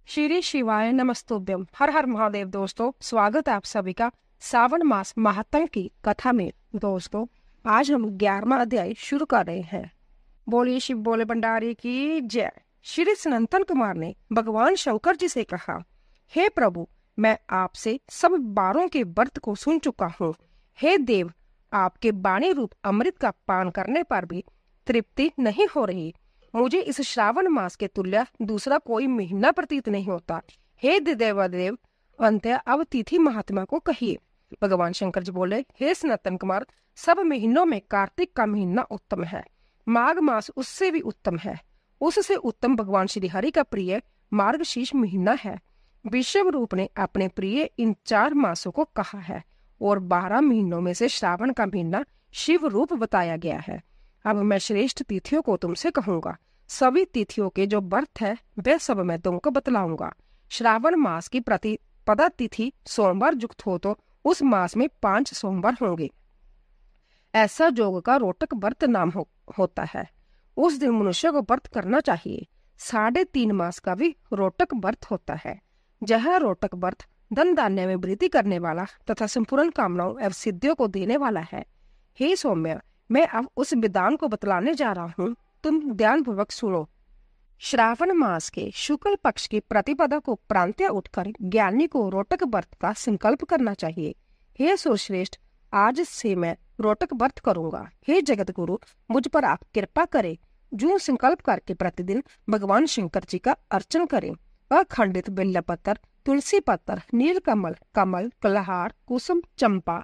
श्री शिवाय नमस्तुभ्यम। हर हर महादेव। दोस्तों, स्वागत है आप सभी का सावन मास महात्म की कथा में। दोस्तों, आज हम 11वां अध्याय शुरू कर रहे हैं। बोलिए शिव बोले भंडारी की जय। श्री सनातन कुमार ने भगवान शंकर जी से कहा, हे प्रभु, मैं आपसे सब बारों के व्रत को सुन चुका हूँ। हे देव, आपके वाणी रूप अमृत का पान करने पर भी तृप्ति नहीं हो रही। मुझे इस श्रावण मास के तुल्य दूसरा कोई महीना प्रतीत नहीं होता। हे देवादेव, अंत्य अब तिथि महात्मा को कहिए। भगवान शंकर जी बोले, हे सनातन कुमार, सब महीनों में कार्तिक का महीना उत्तम है। माघ मास उससे भी उत्तम है। उससे उत्तम भगवान श्री हरि का प्रिय मार्गशीर्ष महीना है। विश्व रूप ने अपने प्रिय इन 4 मासों को कहा है और 12 महीनों में से श्रावण का महीना शिव रूप बताया गया है। अब मैं श्रेष्ठ तिथियों को तुमसे कहूंगा। सभी तिथियों के जो व्रत है वे सब मैं तुमको बतलाऊंगा। श्रावण मास की प्रतिपदा तिथि सोमवार युक्त हो तो उस मास में 5 सोमवार होंगे। ऐसा जोग का रोटक व्रत नाम होता है। उस दिन मनुष्य को व्रत करना चाहिए। 3.5 मास का भी रोटक व्रत होता है। यह रोटक व्रत धन धान्य में वृद्धि करने वाला तथा संपूर्ण कामनाओं एवं सिद्धियों को देने वाला है। हे सौम्य, मैं अब उस विधान को बतलाने जा रहा हूँ, तुम ध्यान पूर्वक सुनो। श्रावण मास के शुक्ल पक्ष की प्रतिपदा को प्रांत्य उठकर ज्ञानी को रोटक व्रत का संकल्प करना चाहिए। हे सुश्रेष्ठ, आज से मैं रोटक व्रत करूंगा। हे जगत गुरु, मुझ पर आप कृपा करें। जो संकल्प करके प्रतिदिन भगवान शंकर जी का अर्चन करें। अखंडित बेल पत्र, तुलसी पत्र, नील कमल, कमल, कलहार, कुसुम, चंपा,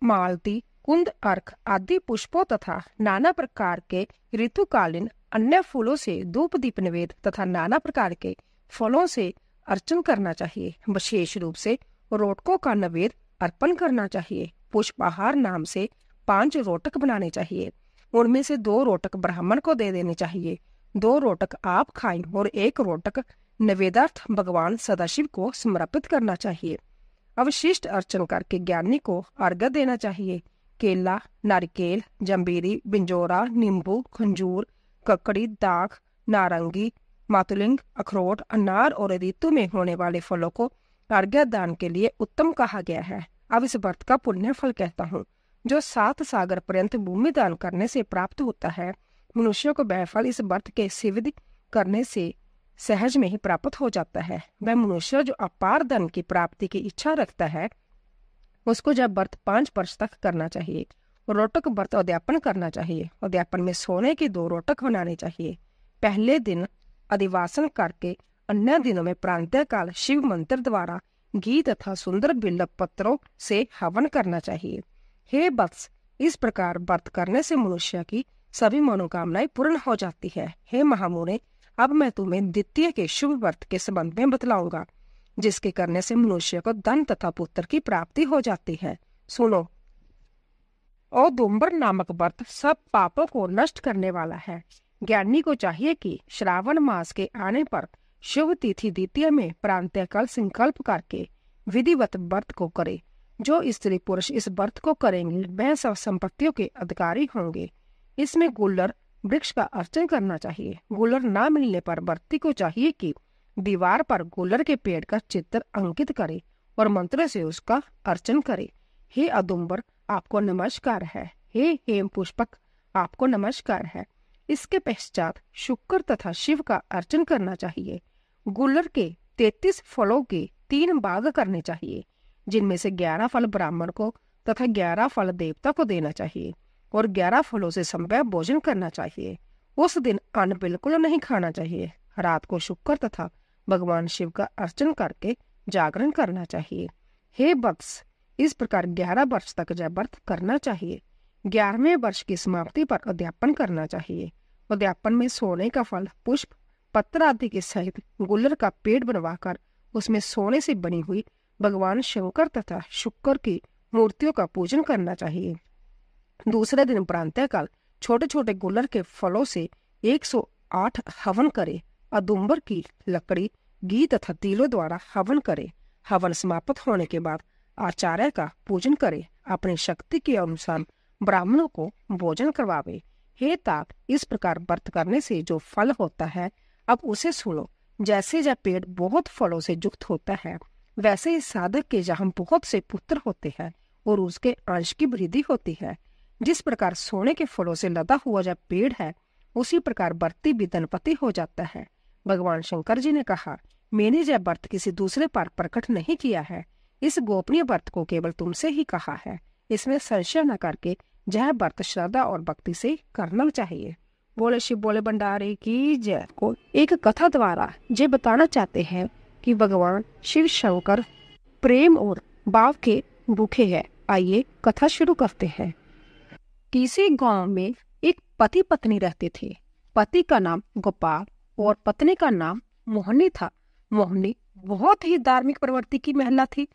मालती, कुंद, अर्क आदि पुष्पों तथा नाना प्रकार के ऋतुकालीन अन्य फूलों से धूप दीप निवेद तथा नाना प्रकार के फलों से अर्चन करना चाहिए। विशेष रूप से रोटकों का नैवेद्य अर्पण करना चाहिए। पुष्पाहार नाम से 5 रोटक बनाने चाहिए। उनमें से 2 रोटक ब्राह्मण को दे देने चाहिए। 2 रोटक आप खाएं और 1 रोटक नैवेद्यार्थ भगवान सदाशिव को समर्पित करना चाहिए। अवशिष्ट अर्चन करके ज्ञानी को अर्घ्य देना चाहिए। केला, नारिकेल, जंबीरी, बिंजोरा, नींबू, खंजूर, ककड़ी, दाख, नारंगी, मातुलिंग, अखरोट, अनार और ऋतु में होने वाले फलों को अर्घ्य दान के लिए उत्तम कहा गया है। अब इस व्रत का पुण्य फल कहता हूँ, जो 7 सागर पर्यंत भूमि दान करने से प्राप्त होता है। मनुष्य को वह फल इस व्रत के सेवन करने से सहज में ही प्राप्त हो जाता है। वह मनुष्य जो अपार धन की प्राप्ति की इच्छा रखता है, उसको जब व्रत 5 वर्ष तक करना चाहिए। रोटक व्रत अध्यापन करना चाहिए। अध्यापन में सोने के 2 रोटक बनाने चाहिए। पहले दिन अधिवासन करके अन्य दिनों में प्रांतः काल शिव मंत्र द्वारा घी तथा सुंदर बिल्व पत्रों से हवन करना चाहिए। हे वत्स, इस प्रकार व्रत करने से मनुष्य की सभी मनोकामनाएं पूर्ण हो जाती है। हे महामुने, अब मैं तुम्हें द्वितीय के शुभ व्रत के संबंध में बतलाऊंगा, जिसके करने से मनुष्य को धन तथा पुत्र की प्राप्ति हो जाती है। सुनो। औदुंबर नामक व्रत सब पापों को नष्ट करने वाला है। ज्ञानी को चाहिए कि श्रावण मास के आने पर शुभ तिथि द्वितीय में प्रांतःकाल संकल्प करके विधिवत व्रत को करे। जो स्त्री पुरुष इस व्रत को करेंगे वह सब संपत्तियों के अधिकारी होंगे। इसमें गुल्लर वृक्ष का अर्चन करना चाहिए। गुल्लर न मिलने पर व्रती को चाहिए कि दीवार पर गुल्लर के पेड़ का चित्र अंकित करे और मंत्र से उसका अर्चन करे। हे औदुंबर, आपको नमस्कार है। हे हेम पुष्पक, आपको नमस्कार है। इसके पश्चात शुक्र तथा शिव का अर्चन करना चाहिए। गुल्लर के 33 फलों के 3 भाग करने चाहिए, जिनमें से 11 फल ब्राह्मण को तथा 11 फल देवता को देना चाहिए और 11 फलों से संभव भोजन करना चाहिए। उस दिन अन्न बिल्कुल नहीं खाना चाहिए। रात को शुक्र तथा भगवान शिव का अर्चन करके जागरण करना चाहिए। हे वत्स, इस प्रकार 11 वर्ष तक जय व्रत करना चाहिए। 11वें वर्ष की समाप्ति पर अध्यापन करना चाहिए। अध्यापन में सोने का फल, पुष्प, पत्र आदि के सहित गुल्लर का पेड़ बनवाकर उसमें सोने से बनी हुई भगवान शंकर तथा शुक्र की मूर्तियों का पूजन करना चाहिए। दूसरे दिन प्रांतःकाल छोटे छोटे गुल्लर के फलों से 108 हवन करे। औदुंबर की लकड़ी, घी तथा तिलों द्वारा हवन करे। हवन समाप्त होने के बाद आचार्य का पूजन करे। अपनी शक्ति के अनुसार ब्राह्मणों को भोजन करवावे। हे तात, इस प्रकार व्रत करने से जो फल होता है, अब उसे सुनो। जैसे जब पेड़ बहुत फलों से युक्त होता है, वैसे ही साधक के जहाँ बहुत से पुत्र होते हैं और उसके अंश की वृद्धि होती है। जिस प्रकार सोने के फलों से लदा हुआ जब पेड़ है, उसी प्रकार वर्ती भी धनपति हो जाता है। भगवान शंकर जी ने कहा, मैंने यह व्रत किसी दूसरे पर प्रकट नहीं किया है, इस गोपनीय व्रत को केवल तुमसे ही कहा है। इसमें संशय न करके यह व्रत श्रद्धा और भक्ति से करना चाहिए। बोले शिव बोले भंडारी की जय। को एक कथा द्वारा ये बताना चाहते हैं कि भगवान शिव शंकर प्रेम और भाव के भूखे हैं। आइए कथा शुरू करते हैं। किसी गांव में एक पति पत्नी रहते थे। पति का नाम गोपाल और पत्नी का नाम मोहिनी था। मोहिनी बहुत ही धार्मिक प्रवृत्ति की महिला थी।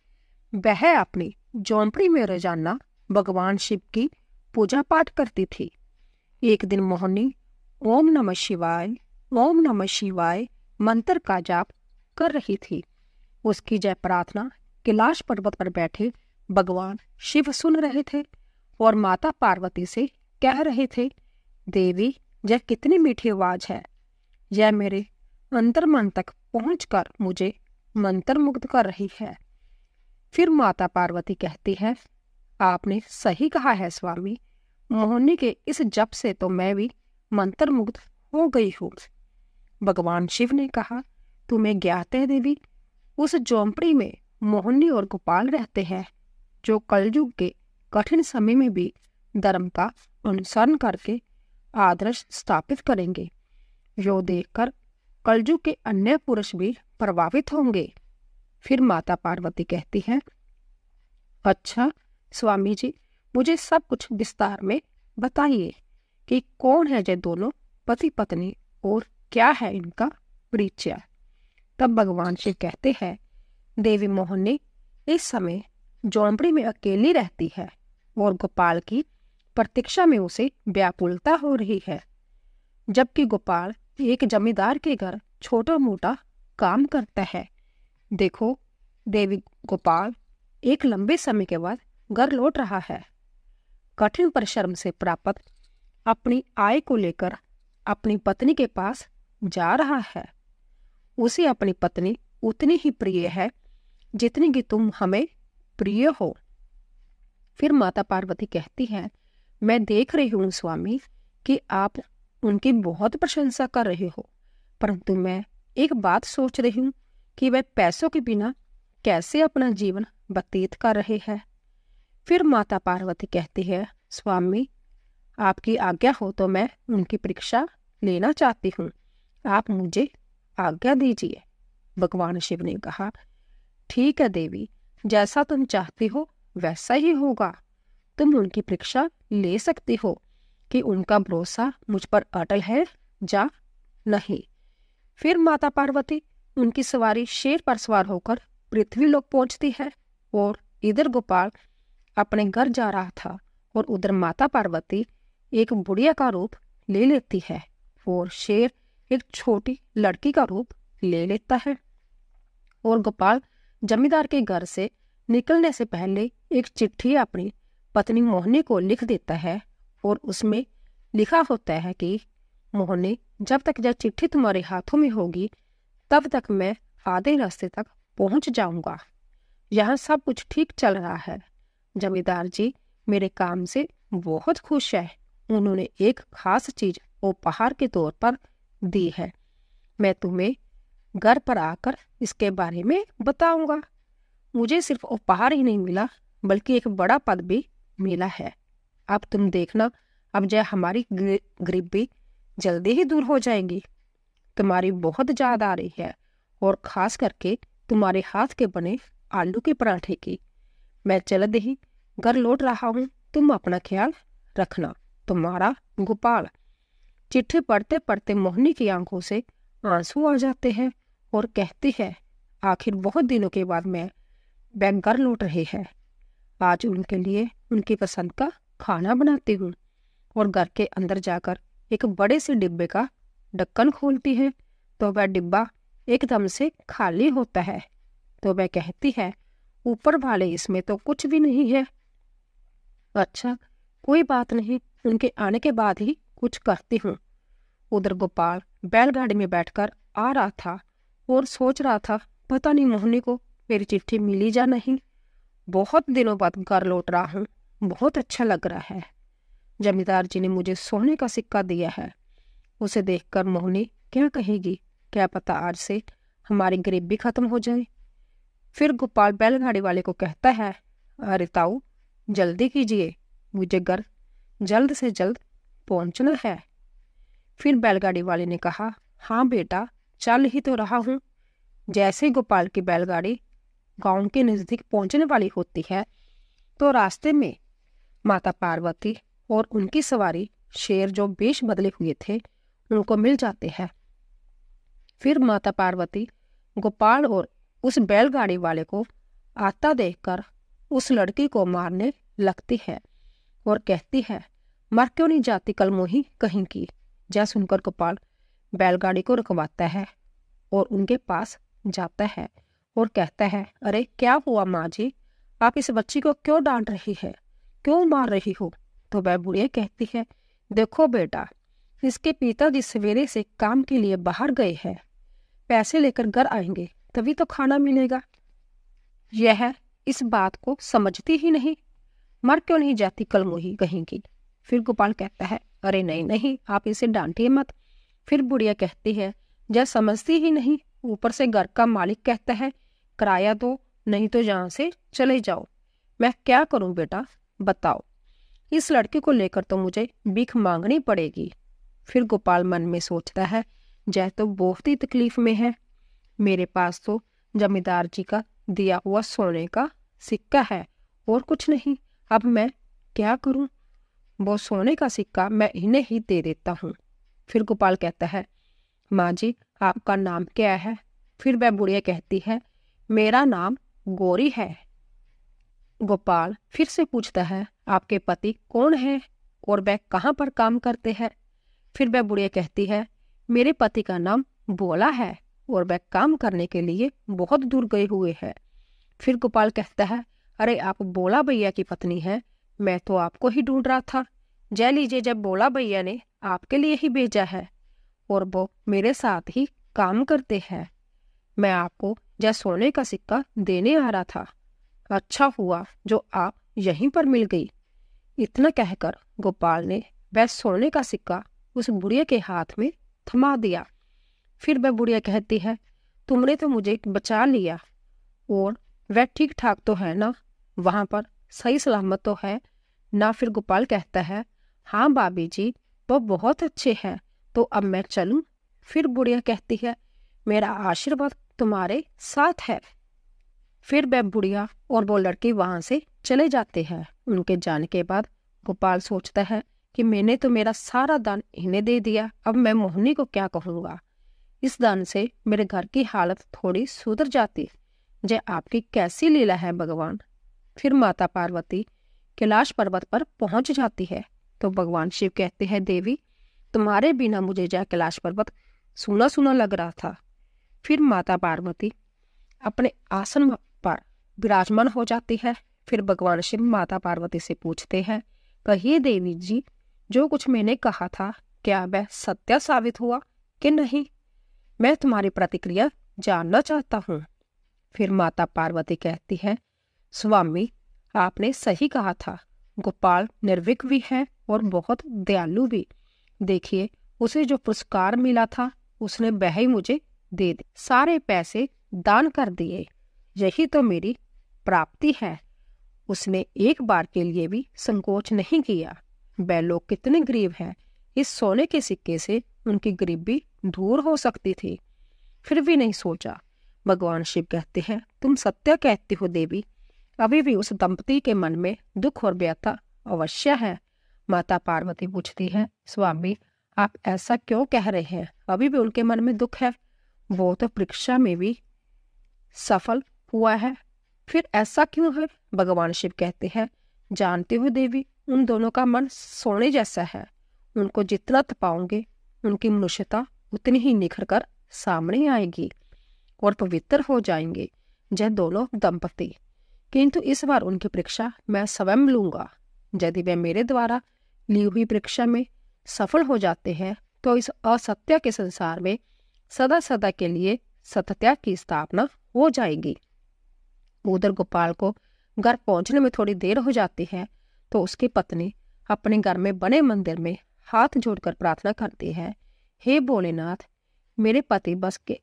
वह अपनी झोंपड़ी में रोजाना भगवान शिव की पूजा पाठ करती थी। एक दिन मोहिनी ओम नमः शिवाय मंत्र का जाप कर रही थी। उसकी जय प्रार्थना कैलाश पर्वत पर बैठे भगवान शिव सुन रहे थे और माता पार्वती से कह रहे थे, देवी यह कितनी मीठी आवाज है, यह मेरे अंतर मन तक पहुंचकर मुझे मंत्र मुग्ध कर रही है। फिर माता पार्वती कहती है, आपने सही कहा है स्वामी, मोहिनी के इस जप से तो मैं भी मंत्र मुग्ध हो गई हूँ। भगवान शिव ने कहा, तुम्हें ज्ञात है देवी, उस झोंपड़ी में मोहिनी और गोपाल रहते हैं, जो कलयुग के कठिन समय में भी धर्म का अनुसरण करके आदर्श स्थापित करेंगे। जो देखकर कलयुग के अन्य पुरुष भी प्रभावित होंगे। फिर माता पार्वती कहती है, अच्छा स्वामी जी, मुझे सब कुछ विस्तार में बताइए कि कौन है ये दोनों पति पत्नी और क्या है इनका परिचय। तब भगवान शिव कहते हैं, देवी मोहिनी इस समय झोंपड़ी में अकेली रहती है और गोपाल की प्रतीक्षा में उसे व्याकुलता हो रही है। जबकि गोपाल एक जमींदार के घर छोटा मोटा काम करता है। देखो देवी, गोपाल एक लंबे समय के बाद घर लौट रहा है। कठिन परिश्रम से प्राप्त अपनी आय को लेकर अपनी पत्नी के पास जा रहा है। उसे अपनी पत्नी उतनी ही प्रिय है जितनी कि तुम हमें प्रिय हो। फिर माता पार्वती कहती है, मैं देख रही हूँ स्वामी कि आप उनकी बहुत प्रशंसा कर रहे हो, परंतु मैं एक बात सोच रही हूँ कि वह पैसों के बिना कैसे अपना जीवन व्यतीत कर रहे हैं। फिर माता पार्वती कहती है, स्वामी आपकी आज्ञा हो तो मैं उनकी परीक्षा लेना चाहती हूँ, आप मुझे आज्ञा दीजिए। भगवान शिव ने कहा, ठीक है देवी, जैसा तुम चाहती हो वैसा ही होगा। तुम उनकी परीक्षा ले सकती हो कि उनका भरोसा मुझ पर अटल है या नहीं। फिर माता पार्वती उनकी सवारी शेर पर सवार होकर पृथ्वी लोक पहुंचती है और इधर गोपाल अपने घर जा रहा था और उधर माता पार्वती एक बुढ़िया का रूप ले लेती है और शेर एक छोटी लड़की का रूप ले लेता है। और गोपाल जमींदार के घर से निकलने से पहले एक चिट्ठी अपनी पत्नी मोहिनी को लिख देता है और उसमें लिखा होता है कि मोहिनी, जब तक यह चिट्ठी तुम्हारे हाथों में होगी तब तक मैं आधे रास्ते तक पहुंच जाऊंगा। यहाँ सब कुछ ठीक चल रहा है। जमींदार जी मेरे काम से बहुत खुश है। उन्होंने एक खास चीज उपहार के तौर पर दी है। मैं तुम्हें घर पर आकर इसके बारे में बताऊंगा। मुझे सिर्फ उपहार ही नहीं मिला बल्कि एक बड़ा पद भी मिला है। अब तुम देखना, अब जय हमारी गरीबी जल्दी ही दूर हो जाएगी। तुम्हारी बहुत याद आ रही है और खास करके तुम्हारे हाथ के बने आलू के पराठे की। मैं जल्द ही घर लौट रहा हूँ, तुम अपना ख्याल रखना। तुम्हारा गोपाल। चिट्ठी पढ़ते पढ़ते मोहिनी की आंखों से आंसू आ जाते हैं और कहती है, आखिर बहुत दिनों के बाद मैं घर लौट रही है। आज उनके लिए उनकी पसंद का खाना बनाती हूँ। और घर के अंदर जाकर एक बड़े से डिब्बे का ढक्कन खोलती है तो वह डिब्बा एकदम से खाली होता है। तो वह कहती है, ऊपर वाले इसमें तो कुछ भी नहीं है। अच्छा कोई बात नहीं, उनके आने के बाद ही कुछ करती हूँ। उधर गोपाल बैलगाड़ी में बैठकर आ रहा था और सोच रहा था पता नहीं मोहिनी को मेरी चिट्ठी मिली या नहीं। बहुत दिनों बाद घर लौट रहा हूँ, बहुत अच्छा लग रहा है। जमींदार जी ने मुझे सोने का सिक्का दिया है। उसे देखकर मोहिनी क्या कहेगी, क्या पता आज से हमारी गरीबी खत्म हो जाए। फिर गोपाल बैलगाड़ी वाले को कहता है, अरे ताऊ जल्दी कीजिए, मुझे घर जल्द से जल्द पहुंचना है। फिर बैलगाड़ी वाले ने कहा, हाँ बेटा चल ही तो रहा हूँ। जैसे ही गोपाल की बैलगाड़ी गांव के नजदीक पहुंचने वाली होती है तो रास्ते में माता पार्वती और उनकी सवारी शेर जो वेश बदले हुए थे उनको मिल जाते हैं। फिर माता पार्वती गोपाल और उस बैलगाड़ी वाले को आता देखकर उस लड़की को मारने लगती है और कहती है, मर क्यों नहीं जाती कलमोही कहीं की। जय सुनकर गोपाल बैलगाड़ी को रुकवाता है और उनके पास जाता है और कहता है, अरे क्या हुआ माँ जी, आप इस बच्ची को क्यों डांट रही है, क्यों मार रही हो। तो वह बुढ़िया कहती है, देखो बेटा, इसके पिताजी सवेरे से काम के लिए बाहर गए हैं, पैसे लेकर घर आएंगे तभी तो खाना मिलेगा। यह इस बात को समझती ही नहीं, मर क्यों नहीं जाती कलमोही कहीं की। फिर गोपाल कहता है, अरे नहीं नहीं आप इसे डांटिए मत। फिर बुढ़िया कहती है, जब समझती ही नहीं, ऊपर से घर का मालिक कहता है किराया दो नहीं तो यहाँ से चले जाओ। मैं क्या करूं बेटा बताओ, इस लड़के को लेकर तो मुझे भीख मांगनी पड़ेगी। फिर गोपाल मन में सोचता है, जय तो बहुत ही तकलीफ में है, मेरे पास तो जमींदार जी का दिया हुआ सोने का सिक्का है और कुछ नहीं, अब मैं क्या करूं। वो सोने का सिक्का मैं इन्हें ही दे देता हूँ। फिर गोपाल कहता है, माँ जी आपका नाम क्या है। फिर वह बुढ़िया कहती है, मेरा नाम गौरी है। गोपाल फिर से पूछता है, आपके पति कौन है और वह कहाँ पर काम करते हैं। फिर वह बुढ़िया कहती है, मेरे पति का नाम भोला है और वह काम करने के लिए बहुत दूर गए हुए हैं। फिर गोपाल कहता है, अरे आप भोला भैया की पत्नी है, मैं तो आपको ही ढूंढ रहा था। जय लीजिए, जब भोला भैया ने आपके लिए ही भेजा है और वो मेरे साथ ही काम करते हैं। मैं आपको जय सोने का सिक्का देने आ रहा था, अच्छा हुआ जो आप यहीं पर मिल गई। इतना कहकर गोपाल ने वह सोने का सिक्का उस बुढ़िया के हाथ में थमा दिया। फिर वह बुढ़िया कहती है, तुमने तो मुझे बचा लिया और वह ठीक ठाक तो है ना, वहां पर सही सलामत तो है ना। फिर गोपाल कहता है, हाँ भाभी जी वो बहुत अच्छे हैं, तो अब मैं चलूं। फिर बुढ़िया कहती है, मेरा आशीर्वाद तुम्हारे साथ है। फिर वह बुढ़िया और वो लड़की वहां से चले जाते हैं। उनके जाने के बाद गोपाल सोचता है कि मैंने तो मेरा सारा दान इन्हें दे दिया, अब मैं मोहिनी को क्या कहूंगा। इस दान से मेरे घर की हालत थोड़ी सुधर जाती। जय आपकी कैसी लीला है भगवान। फिर माता पार्वती कैलाश पर्वत पर पहुंच जाती है तो भगवान शिव कहते हैं, देवी तुम्हारे बिना मुझे जय कैलाश पर्वत सूना सूना लग रहा था। फिर माता पार्वती अपने आसन पर विराजमान हो जाती है। फिर भगवान शिव माता पार्वती से पूछते हैं, कहिए देवी जी, जो कुछ मैंने कहा था क्या वह सत्य साबित हुआ कि नहीं, मैं तुम्हारी प्रतिक्रिया जानना चाहता हूँ। फिर माता पार्वती कहती है, स्वामी आपने सही कहा था, गोपाल निर्भीक भी है और बहुत दयालु भी। देखिए उसे जो पुरस्कार मिला था उसने वह ही मुझे दे दिए, सारे पैसे दान कर दिए, यही तो मेरी प्राप्ति है। उसने एक बार के लिए भी संकोच नहीं किया। वह लोग कितने गरीब हैं, इस सोने के सिक्के से उनकी गरीबी दूर हो सकती थी, फिर भी नहीं सोचा। भगवान शिव कहते हैं, तुम सत्य कहती हो देवी, अभी भी उस दंपति के मन में दुख और व्यथा अवश्य है। माता पार्वती पूछती है, स्वामी आप ऐसा क्यों कह रहे हैं, अभी भी उनके मन में दुख है, वो तो परीक्षा में भी सफल हुआ है, फिर ऐसा क्यों है। भगवान शिव कहते हैं, जानते हो देवी, उन दोनों का मन सोने जैसा है, उनको जितना तपाओगे उनकी मनुष्यता उतनी ही निखर कर सामने आएगी और पवित्र हो जाएंगे जय दोनों दंपति। किंतु इस बार उनकी परीक्षा मैं स्वयं लूंगा। यदि वे मेरे द्वारा ली हुई परीक्षा में सफल हो जाते हैं तो इस असत्य के संसार में सदा सदा के लिए सत्या की स्थापना हो जाएगी। उधर गोपाल को घर पहुंचने में थोड़ी देर हो जाती है तो उसकी पत्नी अपने घर में बने मंदिर में हाथ जोड़कर प्रार्थना करती है, हे भोलेनाथ, मेरे पति बस के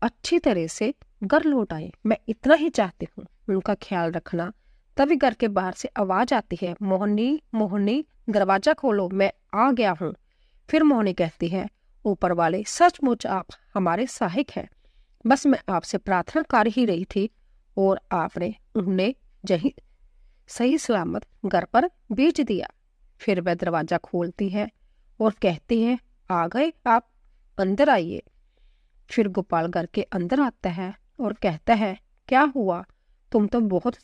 अच्छी तरह से घर लौट आए, मैं इतना ही चाहती हूँ, उनका ख्याल रखना। तभी घर के बाहर से आवाज आती है, मोहनी मोहनी दरवाजा खोलो, मैं आ गया हूँ। फिर मोहनी कहती है, ऊपर वाले सचमुच आप हमारे सहायक हैं, बस मैं आपसे प्रार्थना कर ही रही थी और आपने उन्हें जही सही सलामत घर पर भेज दिया। फिर वह दरवाजा खोलती है और कहती है, आ गए आप, अंदर आइए। फिर गोपाल घर के अंदर आता है और कहता है, क्या हुआ, तुम तो बहुत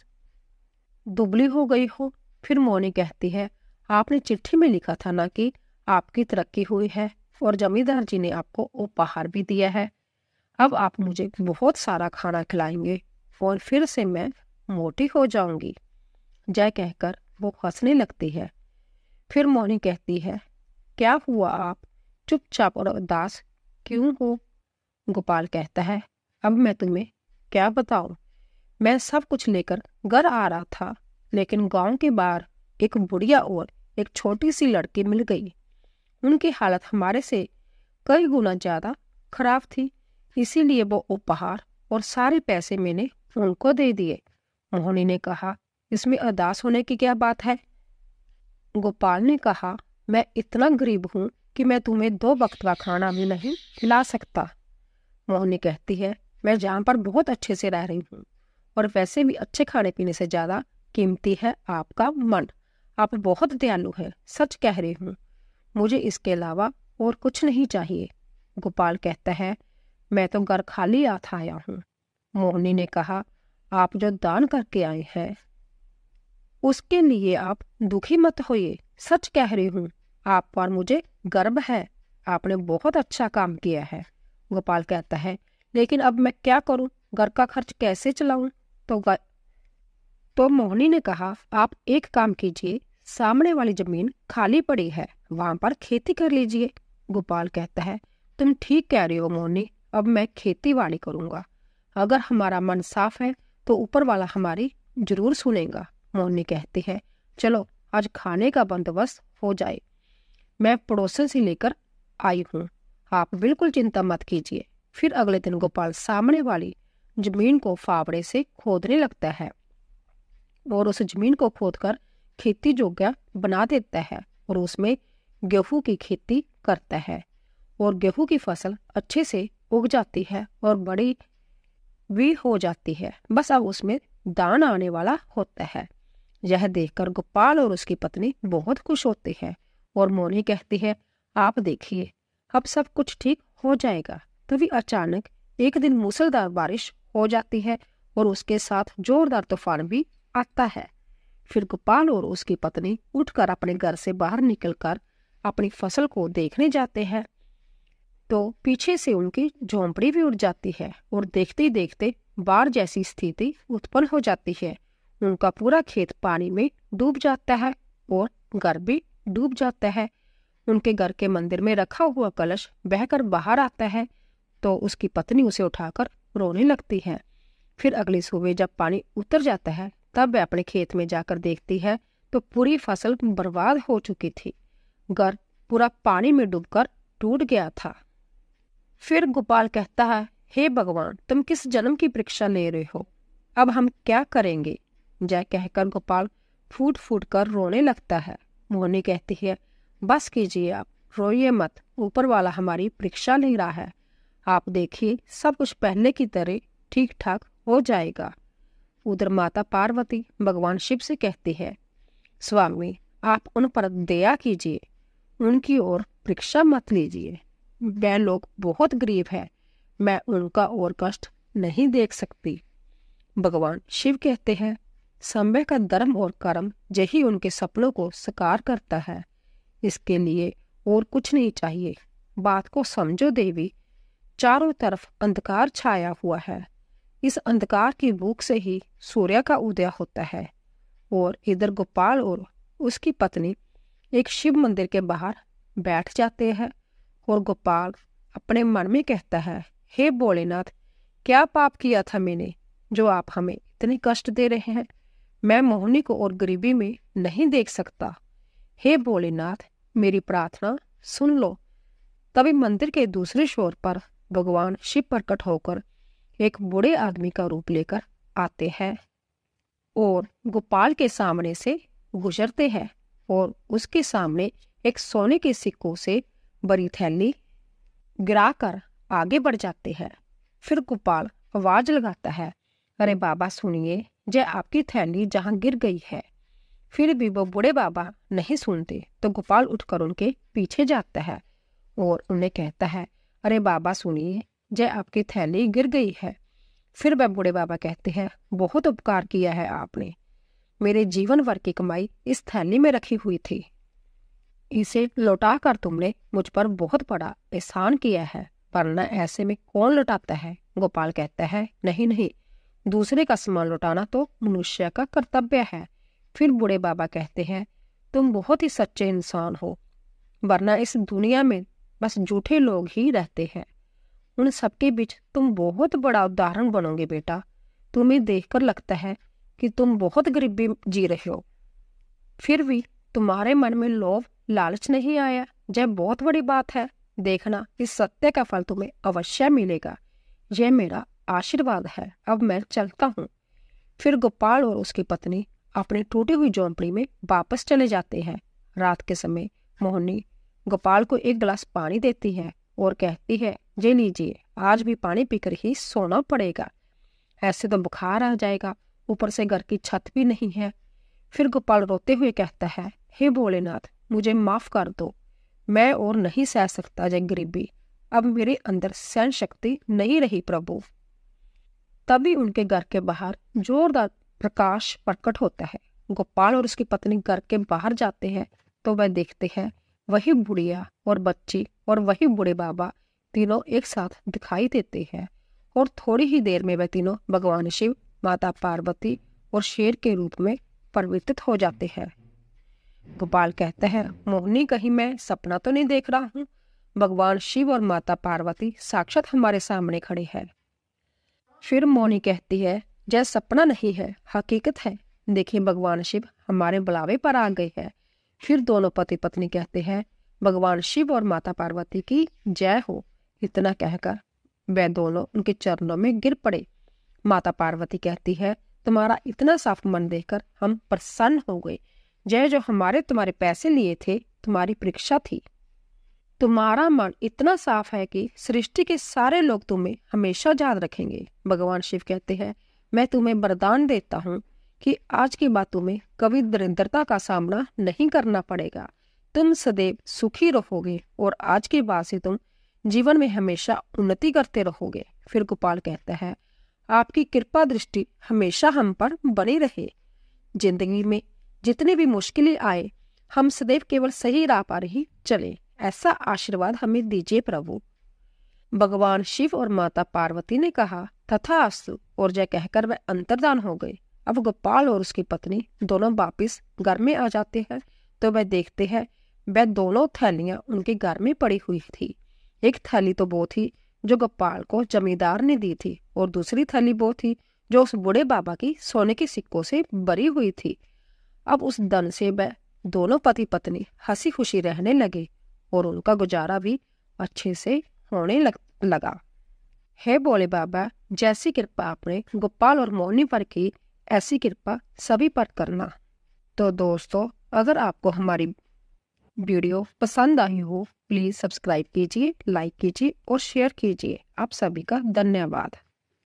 दुबली हो गई हो। फिर मोनी कहती है, आपने चिट्ठी में लिखा था ना कि आपकी तरक्की हुई है और जमींदार जी ने आपको उपहार भी दिया है, अब आप मुझे बहुत सारा खाना खिलाएंगे और फिर से मैं मोटी हो जाऊंगी। जय कहकर वो हंसने लगती है। फिर मोनी कहती है, क्या हुआ, आप चुपचाप और उदास क्यों हो। गोपाल कहता है, अब मैं तुम्हें क्या बताऊं, मैं सब कुछ लेकर घर आ रहा था, लेकिन गांव के बाहर एक बुढ़िया और एक छोटी सी लड़की मिल गई। उनकी हालत हमारे से कई गुना ज्यादा खराब थी, इसीलिए वो उपहार और सारे पैसे मैंने उनको दे दिए। मोहनी ने कहा, इसमें उदास होने की क्या बात है। गोपाल ने कहा, मैं इतना गरीब हूं कि मैं तुम्हें 2 वक्त का खाना भी नहीं खिला सकता। मोहनी कहती है, मैं जहाँ पर बहुत अच्छे से रह रही हूँ और वैसे भी अच्छे खाने पीने से ज्यादा कीमती है आपका मन, आप बहुत दयालु है, सच कह रही हूँ, मुझे इसके अलावा और कुछ नहीं चाहिए। गोपाल कहता है, मैं तो घर खाली आया हूँ। मोहनी ने कहा, आप जो दान करके आए हैं उसके लिए आप दुखी मत होइए, सच कह रही हूँ, आप पर मुझे गर्व है, आपने बहुत अच्छा काम किया है। गोपाल कहता है, लेकिन अब मैं क्या करूं, घर का खर्च कैसे चलाऊं। तो मोहनी ने कहा, आप एक काम कीजिए, सामने वाली जमीन खाली पड़ी है, वहां पर खेती कर लीजिए। गोपाल कहता है, तुम ठीक कह रही हो मोहनी, अब मैं खेती बाड़ी करूंगा, अगर हमारा मन साफ है तो ऊपर वाला हमारी जरूर सुनेगा। मोहनी कहती है, चलो आज खाने का बंदोबस्त हो जाए, मैं पड़ोसन से लेकर आई हूँ, आप बिल्कुल चिंता मत कीजिए। फिर अगले दिन गोपाल सामने वाली जमीन को फावड़े से खोदने लगता है और उस जमीन को खोदकर खेती जोग्या बना देता है और उसमें गेहूं की खेती करता है और गेहूं की फसल अच्छे से उग जाती है और बड़ी भी हो जाती है, बस अब उसमें दान आने वाला होता है। यह देखकर गोपाल और उसकी पत्नी बहुत खुश होते हैं और मोनी कहती है, आप देखिए अब सब कुछ ठीक हो जाएगा। तभी अचानक एक दिन मूसलाधार बारिश हो जाती है और उसके साथ जोरदार तूफान भी आता है। फिर गोपाल और उसकी पत्नी उठकर अपने घर से बाहर निकलकर अपनी फसल को देखने जाते हैं तो पीछे से उनकी झोंपड़ी भी उड़ जाती है और देखते ही देखते बाढ़ जैसी स्थिति उत्पन्न हो जाती है। उनका पूरा खेत पानी में डूब जाता है और घर भी डूब जाता है। उनके घर के मंदिर में रखा हुआ कलश बहकर बाहर आता है तो उसकी पत्नी उसे उठाकर रोने लगती है। फिर अगली सुबह जब पानी उतर जाता है तब वह अपने खेत में जाकर देखती है तो पूरी फसल बर्बाद हो चुकी थी, घर पूरा पानी में डूबकर टूट गया था। फिर गोपाल कहता है, हे भगवान, तुम किस जन्म की परीक्षा ले रहे हो, अब हम क्या करेंगे। जय कहकर गोपाल फूट फूट कर रोने लगता है। मोहनी कहती है, बस कीजिए, आप रोइए मत, ऊपर वाला हमारी परीक्षा ले रहा है, आप देखिए सब कुछ पहले की तरह ठीक ठाक हो जाएगा। उधर माता पार्वती भगवान शिव से कहती है, स्वामी आप उन पर दया कीजिए, उनकी ओर परीक्षा मत लीजिए, वह लोग बहुत गरीब है, मैं उनका और कष्ट नहीं देख सकती। भगवान शिव कहते हैं, समय का धर्म और कर्म यही उनके सपनों को साकार करता है, इसके लिए और कुछ नहीं चाहिए। बात को समझो देवी, चारों तरफ अंधकार छाया हुआ है, इस अंधकार की भूख से ही सूर्य का उदय होता है। और इधर गोपाल और उसकी पत्नी एक शिव मंदिर के बाहर बैठ जाते हैं और गोपाल अपने मन में कहता है, हे भोलेनाथ, क्या पाप किया था मैंने जो आप हमें इतने कष्ट दे रहे हैं? मैं मोहिनी को और गरीबी में नहीं देख सकता। हे भोलेनाथ, मेरी प्रार्थना सुन लो। तभी मंदिर के दूसरे छोर पर भगवान शिव प्रकट होकर एक बूढ़े आदमी का रूप लेकर आते हैं और गोपाल के सामने से गुजरते हैं और उसके सामने एक सोने के सिक्कों से बड़ी थैली गिराकर आगे बढ़ जाते हैं। फिर गोपाल आवाज लगाता है, अरे बाबा सुनिए, जय आपकी थैली जहां गिर गई है। फिर भी वो बूढ़े बाबा नहीं सुनते तो गोपाल उठकर उनके पीछे जाता है और उन्हें कहता है, अरे बाबा सुनिए, जय आपकी थैली गिर गई है। फिर वह बूढ़े बाबा कहते हैं, बहुत उपकार किया है आपने, मेरे जीवन भर की कमाई इस थैली में रखी हुई थी, इसे लौटाकर तुमने मुझ पर बहुत बड़ा एहसान किया है, वरना ऐसे में कौन लौटाता है? गोपाल कहता है, नहीं नहीं, दूसरे का सामान लौटाना तो मनुष्य का कर्तव्य है। फिर बूढ़े बाबा कहते हैं, तुम बहुत ही सच्चे इंसान हो, वरना इस दुनिया में बस झूठे लोग ही रहते हैं। उन सबके बीच तुम बहुत बड़ा उदाहरण बनोगे बेटा। तुम्हें देखकर लगता है कि तुम बहुत गरीबी जी रहे हो, फिर भी तुम्हारे मन में लोभ लालच नहीं आया। यह बहुत बड़ी बात है। देखना, इस सत्य का फल तुम्हें अवश्य मिलेगा। यह मेरा आशीर्वाद है। अब मैं चलता हूँ। फिर गोपाल और उसकी पत्नी अपनी टूटी हुई झोंपड़ी में वापस चले जाते हैं। रात के समय मोहिनी गोपाल को एक गिलास पानी देती है और कहती है, ये लीजिए, आज भी पानी पीकर ही सोना पड़ेगा, ऐसे तो बुखार आ जाएगा, ऊपर से घर की छत भी नहीं है। फिर गोपाल रोते हुए कहता है, हे भोलेनाथ, मुझे माफ कर दो, मैं और नहीं सह सकता ये गरीबी, अब मेरे अंदर सहन शक्ति नहीं रही प्रभु। तभी उनके घर के बाहर जोरदार प्रकाश प्रकट होता है। गोपाल और उसकी पत्नी घर के बाहर जाते हैं तो वह देखते हैं वही बुढ़िया और बच्ची और वही बूढ़े बाबा तीनों एक साथ दिखाई देते हैं और थोड़ी ही देर में वह तीनों भगवान शिव, माता पार्वती और शेर के रूप में परिवर्तित हो जाते हैं। गोपाल कहता है, मोहिनी, कहीं मैं सपना तो नहीं देख रहा हूँ? भगवान शिव और माता पार्वती साक्षात हमारे सामने खड़े हैं। फिर मोहिनी कहती है, यह सपना नहीं है, हकीकत है। देखिए, भगवान शिव हमारे बुलावे पर आ गए हैं। फिर दोनों पति पत्नी कहते हैं, भगवान शिव और माता पार्वती की जय हो। इतना कहकर वे दोनों उनके चरणों में गिर पड़े। माता पार्वती कहती है, तुम्हारा इतना साफ मन देखकर हम प्रसन्न हो गए। जय, जो हमारे तुम्हारे पैसे लिए थे, तुम्हारी परीक्षा थी। तुम्हारा मन इतना साफ है कि सृष्टि के सारे लोग तुम्हें हमेशा याद रखेंगे। भगवान शिव कहते हैं, मैं तुम्हें वरदान देता हूँ कि आज के बाद तुम्हें कभी दरिद्रता का सामना नहीं करना पड़ेगा। तुम सदैव सुखी रहोगे और आज के बाद से तुम जीवन में हमेशा उन्नति करते रहोगे। फिर गोपाल कहता है, आपकी कृपा दृष्टि हमेशा हम पर बनी रहे। जिंदगी में जितनी भी मुश्किलें आए, हम सदैव केवल सही राह पर ही चले, ऐसा आशीर्वाद हमें दीजिए प्रभु। भगवान शिव और माता पार्वती ने कहा, तथास्तु, और जय कहकर वह अंतर्धान हो गए। अब गोपाल और उसकी पत्नी दोनों वापिस घर में आ जाते हैं तो वह देखते हैं वह दोनों थैलियां उनके घर में पड़ी हुई थी। एक थैली तो वो थी जो गोपाल को जमींदार ने दी थी और दूसरी थैली वो थी जो उस बूढ़े बाबा की सोने के सिक्कों से भरी हुई थी। अब उस धन से वह दोनों पति पत्नी हंसी खुशी रहने लगे और उनका गुजारा भी अच्छे से होने लगा। हे भोले बाबा, जैसी कृपा आपने गोपाल और मोहिनी पर की, ऐसी कृपा सभी पर करना। तो दोस्तों, अगर आपको हमारी वीडियो पसंद आई हो, प्लीज सब्सक्राइब कीजिए, लाइक कीजिए और शेयर कीजिए। आप सभी का धन्यवाद।